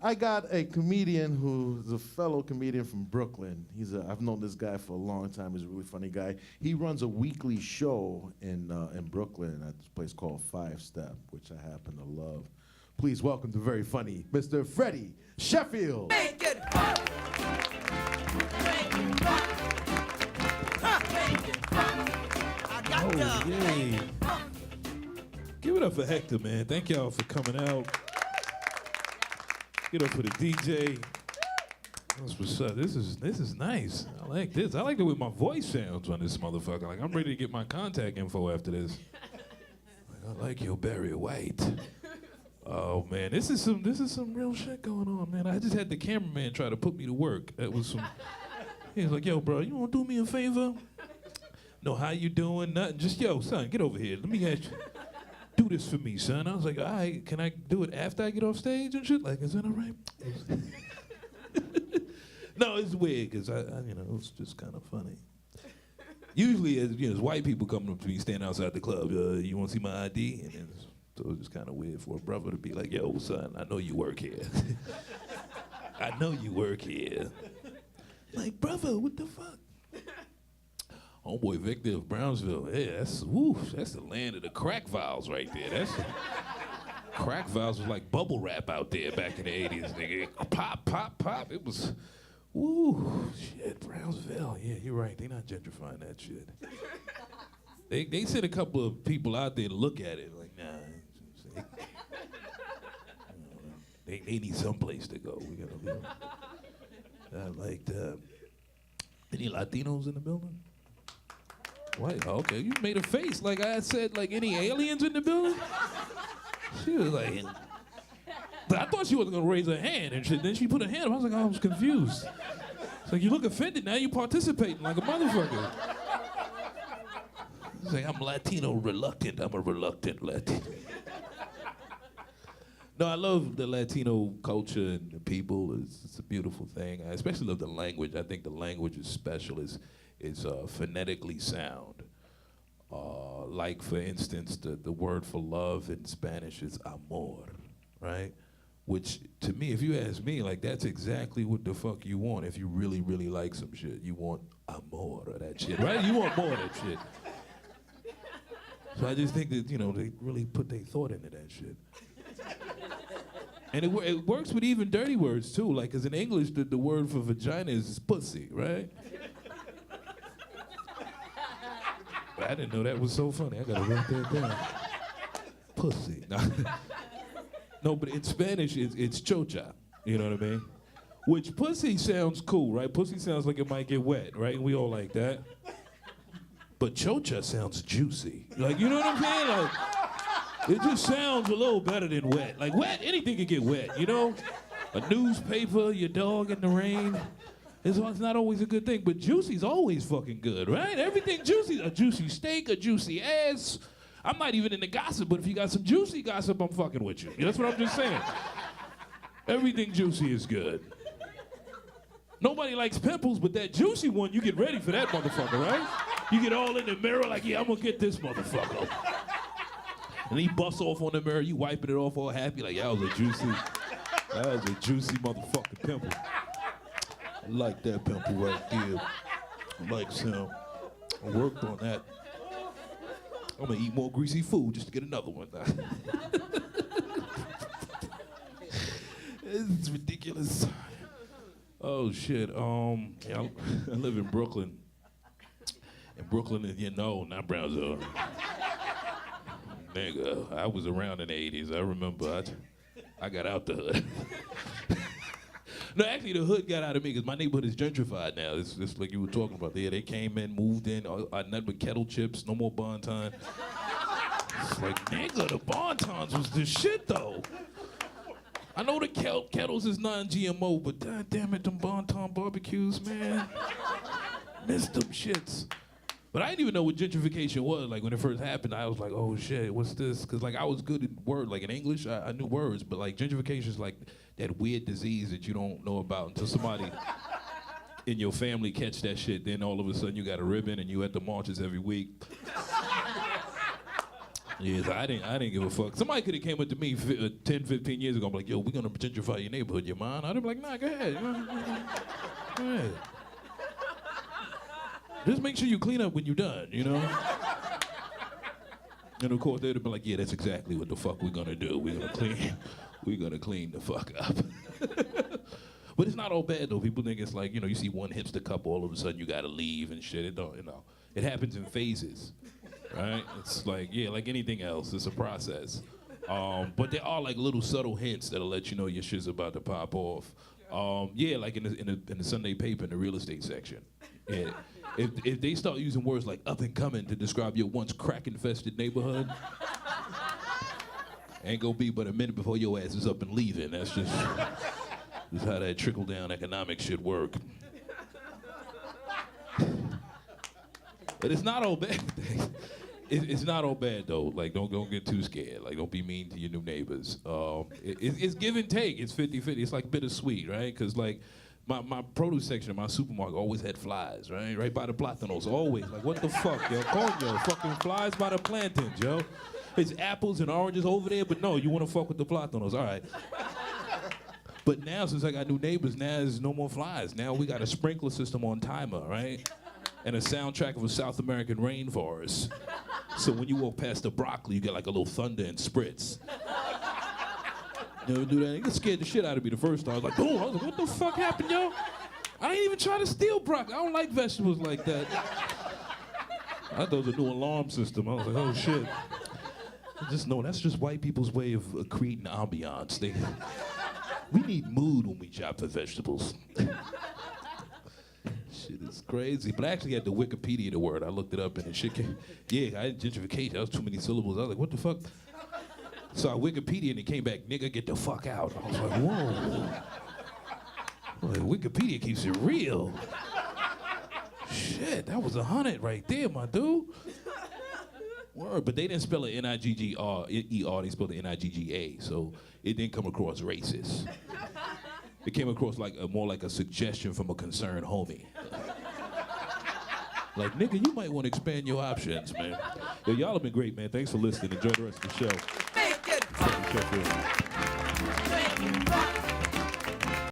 I got a comedian who's a fellow comedian from Brooklyn. I've known this guy for a long time. He's a really funny guy. He runs a weekly show in Brooklyn at this place called Five Step, which I happen to love. Please welcome the very funny Mr. Freddy Sheffield. Make it fun. Make it fun. Make it fun. I got to yay. Give it up for Hector, man. Thank y'all for coming out. Get up for the DJ. That's what's up. This is nice. I like this. I like the way my voice sounds on this motherfucker. Like, I'm ready to get my contact info after this. Like, I like your Barry White. Oh man, this is some real shit going on, man. I just had the cameraman try to put me to work. That was some. He was like, "Yo, bro, you wanna do me a favor? No, how you doing? Nothing. Just yo, son, get over here. Let me ask you. Do this for me, son." I was like, "All right, can I do it after I get off stage and shit? Like, is that all right?" No, it's weird because I you know, it's just kind of funny. Usually, as white people coming up to me, standing outside the club, you want to see my ID? And then, so it's just kind of weird for a brother to be like, "Yo, son, I know you work here. I know you work here." Like, brother, what the fuck? Homeboy Victor of Brownsville, yeah, that's the land of the crack vials right there. Crack vials was like bubble wrap out there back in the 80s, nigga. Pop, pop, pop. It was, shit, Brownsville. Yeah, you're right. They not gentrifying that shit. They sent a couple of people out there to look at it, like, nah. They need someplace to go. We gotta be. I liked. Any Latinos in the building? What? Okay, you made a face like I said, like any aliens in the building? She was like, but I thought she wasn't gonna raise her hand and shit. Then she put her hand up. I was like, I was confused. It's like, you look offended now, you participating like a motherfucker. It's like, I'm Latino reluctant. I'm a reluctant Latino. No, I love the Latino culture and the people. It's a beautiful thing. I especially love the language. I think the language is special. It's phonetically sound. Like, for instance, the word for love in Spanish is amor, right? Which, to me, if you ask me, like, that's exactly what the fuck you want if you really, really like some shit. You want amor of that shit, right? You want more of that shit. So I just think that, you know, they really put their thought into that shit. And it works with even dirty words, too. Like, because in English, the word for vagina is pussy, right? I didn't know that was so funny. I gotta write that down. Pussy. No, but in Spanish, it's chocha. You know what I mean? Which pussy sounds cool, right? Pussy sounds like it might get wet, right? And we all like that. But chocha sounds juicy. Like, you know what I'm saying? Like, it just sounds a little better than wet. Like, wet, anything can get wet, you know? A newspaper, your dog in the rain. It's not always a good thing, but juicy's always fucking good, right? Everything juicy. A juicy steak, a juicy ass. I'm not even into gossip, but if you got some juicy gossip, I'm fucking with you. That's what I'm just saying. Everything juicy is good. Nobody likes pimples, but that juicy one, you get ready for that motherfucker, right? You get all in the mirror like, yeah, I'm gonna get this motherfucker. And he busts off on the mirror, you wiping it off all happy, like, yeah, that was a juicy motherfucking pimple. I like that pimple right there. I like sound. I worked on that. I'm gonna eat more greasy food just to get another one. It's ridiculous. Oh shit. Yeah, I live in Brooklyn. And Brooklyn is, you know, not Brownsville. Nigga, I was around in the 80s. I remember I got out the hood. No, actually, the hood got out of me because my neighborhood is gentrified now. It's just like you were talking about. Yeah, they came in, moved in. I nothing but kettle chips, no more bonton. It's like, nigga, the bontons was the shit, though. I know the kettles is non-GMO, but god damn it, them bonton barbecues, man. Missed them shits. But I didn't even know what gentrification was. Like, when it first happened, I was like, oh shit, what's this? Because, like, I was good at words. Like, in English, I knew words, but, like, gentrification is like that weird disease that you don't know about until somebody in your family catch that shit. Then all of a sudden you got a ribbon and you at the marches every week. Yeah, so I didn't give a fuck. Somebody could have came up to me 10, 15 years ago and be like, yo, we're gonna gentrify your neighborhood, you mind? I'd be like, nah, go ahead. Go ahead. Just make sure you clean up when you're done, you know? And of course they'd have been like, yeah, that's exactly what the fuck we're gonna do. We're gonna clean the fuck up. But it's not all bad though. People think it's like, you see one hipster couple, all of a sudden you gotta leave and shit. It don't, It happens in phases, right? It's like, yeah, like anything else, it's a process. But there are like little subtle hints that'll let you know your shit's about to pop off. Yeah, like in the Sunday paper in the real estate section. Yeah. If they start using words like up and coming to describe your once crack-infested neighborhood, ain't gonna be but a minute before your ass is up and leaving. That's just how that trickle-down economics should work. But it's not all bad. It's not all bad though. Like don't get too scared. Like don't be mean to your new neighbors. It's give and take. It's 50-50. It's like bittersweet, right? Because like my produce section in my supermarket always had flies, right? Right by the plátanos, always. Like what the fuck, yo? Coño, fucking flies by the plantains, yo. It's apples and oranges over there, but no, you want to fuck with the plátanos, all right. But now, since I got new neighbors, now there's no more flies. Now we got a sprinkler system on timer, right? And a soundtrack of a South American rainforest. So when you walk past the broccoli, you get like a little thunder and spritz. You ever do that? It scared the shit out of me the first time. I was like, boom, I was like, what the fuck happened, yo? I ain't even try to steal broccoli. I don't like vegetables like that. I thought it was a new alarm system. I was like, oh shit. Just know that's just white people's way of creating ambiance. We need mood when we chop the vegetables. Shit is crazy. But I actually had to Wikipedia the word. I looked it up and the shit came. Yeah, I had gentrification. That was too many syllables. I was like, what the fuck? So I Wikipedia and it came back, nigga, get the fuck out. I was like, whoa. Like, Wikipedia keeps it real. Shit, that was 100 right there, my dude. Word, but they didn't spell it N-I-G-G-E-R, they spelled it N-I-G-G-A, so it didn't come across racist. It came across like more like a suggestion from a concerned homie. Like, nigga, you might want to expand your options, man. Yo, y'all have been great, man. Thanks for listening. Enjoy the rest of the show. Make it Freddy Sheffield. Make it